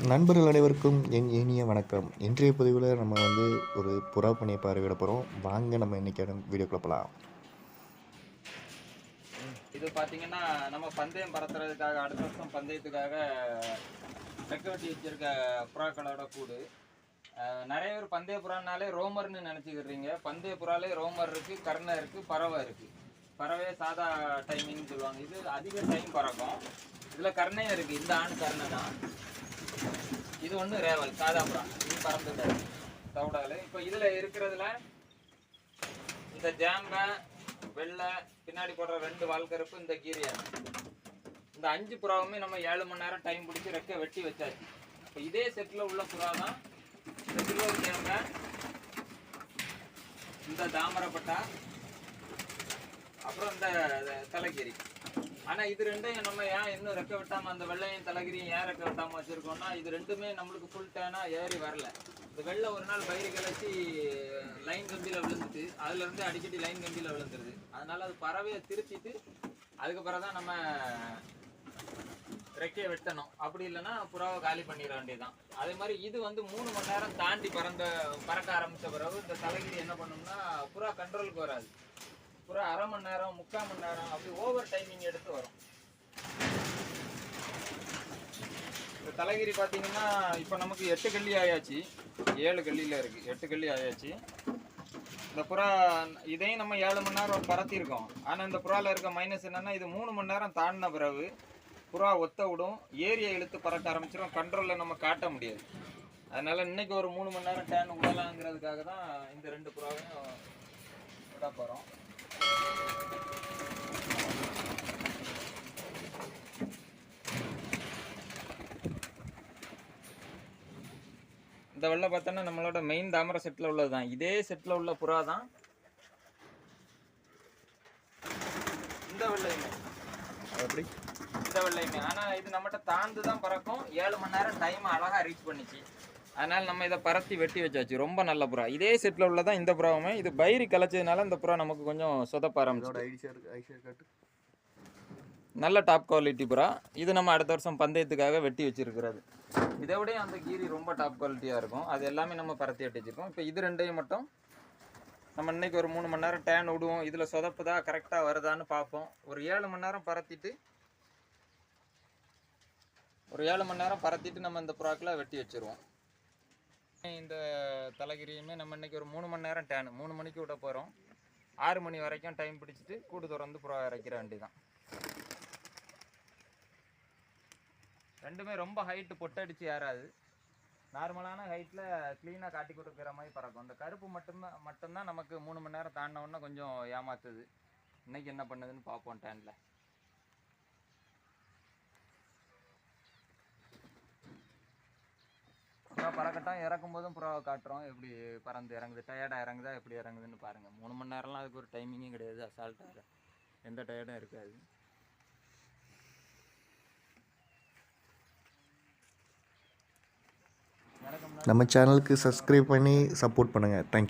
நண்பர்கள் அனைவருக்கும் என் இனிய வணக்கம். இன்றைய பதிவில் நம்ம ஒரு புறா பண்ணையை பார்வையிட போகிறோம். வாங்க நம்ம இன்னைக்கான வீடியோக்குள்ள போகலாம். இது பார்த்தீங்கன்னா, நம்ம பந்தயம் பறத்துறதுக்காக அடுத்த வருஷம் பந்தயத்துக்காக ரெக்க வெட்டி வச்சிருக்க புறாக்களோட கூடு. நிறைய பேர் பந்தய புறானாலே ரோமர்னு நினச்சிக்கிறீங்க. பந்தய புறாலே ரோமர் இருக்குது, கர்ணை இருக்குது, பறவை இருக்குது. பறவை சாதா டைமிங்னு சொல்லுவாங்க. இது அதிக டைம் பறக்கும். இதில் கர்ணையும் இருக்குது. இந்த ஆண் கர்ணை தான். இது ஒன்று ரேவல் சாதா புறா. இது பறந்துட்டாரு தவிடால். இப்போ இதில் இருக்கிறதுல இந்த ஜாம்பை வெள்ளை பின்னாடி போடுற 2 வால்கருப்பு, இந்த கீரியான், இந்த 5 புறாவுமே நம்ம 7 மணி நேரம் டைம் பிடிச்சி ரெக்க வெட்டி வச்சாச்சு. இப்போ இதே செட்டில் உள்ள புறா தான் இந்த சில்வர் ஜாம்பை, இந்த தாமரப்பட்டா, அப்புறம் இந்த தலைகிரி. ஆனால் இது ரெண்டையும் நம்ம ஏன் இன்னும் ரெக்க வெட்டாமல் அந்த வெள்ளையும் தலைகிரியும் ஏன் ரெக்க வெட்டாமல் வச்சுருக்கோம்னா, இது ரெண்டுமே நம்மளுக்கு ஃபுல் டேனாக ஏறி வரல. இந்த வெள்ளை ஒரு நாள் பயிறு கிளச்சி லைன் கம்பியில் விழுந்துட்டு அதுலேருந்து அடிக்கடி லைன் கம்பியில் விழுந்துருது. அதனால் அது பறவையை திருத்திட்டு அதுக்கப்புறம் தான் நம்ம ரெக்கையை வெட்டணும். அப்படி இல்லைன்னா புறாவை காலி பண்ணிட வேண்டியதுதான். அதே மாதிரி இது 3 மணி நேரம் தாண்டி பறக்க ஆரம்பித்த பிறகு இந்த தலைகிரி என்ன பண்ணோம்னா புறா கண்ட்ரோலுக்கு வராது. புறா அரை மணி நேரம் 3/4 மணி நேரம் அப்படி ஓவர் டைமிங் எடுத்து வரும். இந்த தலைகிரி பார்த்தீங்கன்னா இப்போ நமக்கு 8 கல்லி ஆயாச்சு. 7 கல்லியில் இருக்குது. 8 கல்லி ஆயாச்சு. இந்த புறா இதையும் நம்ம 7 மணி நேரம் பறத்திருக்கோம். ஆனால் இந்த புறாவில் இருக்க மைனஸ் என்னென்னா, இது 3 மணி நேரம் தாண்டின பிறகு புறா ஒத்த விடும், ஏரியை இழுத்து பறக்க ஆரம்பிச்சிடும். கண்ட்ரோலில் நம்ம காட்ட முடியாது. அதனால் இன்றைக்கி ஒரு 3 மணி நேரம் டேன் விடலாங்கிறதுக்காக தான் இந்த 2 புறாவையும் விட போகிறோம். இந்த வெள்ளை பார்த்தோன்னா நம்மளோட மெயின் தாமரை செட்டில் உள்ளது தான். இதே செட்டில் உள்ள புறா தான் இந்த வெள்ளையுமே. எப்படி இந்த வெள்ளையுமே. ஆனால் இது நம்மகிட்ட தாழ்ந்து தான் பறக்கும். 7 மணி நேரம் டைம் அழகாக ரீச் பண்ணிச்சு. அதனால் நம்ம இதை பறத்தி வெட்டி வச்சாச்சு. ரொம்ப நல்ல புறா. இதே செட்டில் உள்ளதான் இந்த புறாவுமே. இது பயிறு கலைச்சதுனால இந்த புறா நமக்கு கொஞ்சம் சொதப்ப ஆரம்பிச்சு. நல்ல டாப் குவாலிட்டி புறா. இது நம்ம அடுத்த வருஷம் பந்தயத்துக்காக வெட்டி வச்சிருக்கிறது. இதை விட அந்த கீரி ரொம்ப டாப் குவாலிட்டியாக இருக்கும். அது எல்லாமே நம்ம பறத்தி வெட்டி வச்சுருக்கோம். இப்போ இது ரெண்டையும் மட்டும் நம்ம இன்றைக்கி ஒரு 3 மணி நேரம் டேன் விடுவோம். இதில் சொதப்புதா கரெக்டாக வருதான்னு பார்ப்போம். ஒரு 7 மணி நேரம் பறத்திட்டு நம்ம இந்த புறாக்களை வெட்டி வச்சுருவோம். இந்த தலைகிரியுமே நம்ம இன்றைக்கி ஒரு 3 மணி நேரம் டேன் 3 மணிக்கு விட போகிறோம். 6 மணி வரைக்கும் டைம் பிடிச்சிட்டு கூடு திறந்து புறா இறக்கிற வேண்டியதான். ரெண்டுமே ரொம்ப ஹைட்டு பொட்டடிச்சு ஏறாது. நார்மலான ஹைட்டில் க்ளீனாக காட்டி கொடுக்குற மாதிரி பறக்கும். இந்த கருப்பு மட்டும்தான் நமக்கு 3 மணி நேரம் தாண்டினோன்னா கொஞ்சம் ஏமாத்துது. இன்றைக்கி என்ன பண்ணுதுன்னு பார்ப்போம் டேனில். புறா பறக்கட்டும். இறக்கும் போதும் புறாவை காட்டுறோம் எப்படி பறந்து இறங்குது, டயர்டாக இறங்குதா எப்படி இறங்குதுன்னு பாருங்கள். 3 மணி நேரம்லாம் அதுக்கு ஒரு டைமிங்கும் கிடையாது. அசால்ட்டாக எந்த டயர்டும் இருக்காது. நம்ம சேனலுக்கு சப்ஸ்கிரைப் பண்ணி சப்போர்ட் பண்ணுங்கள். தேங்க்யூ.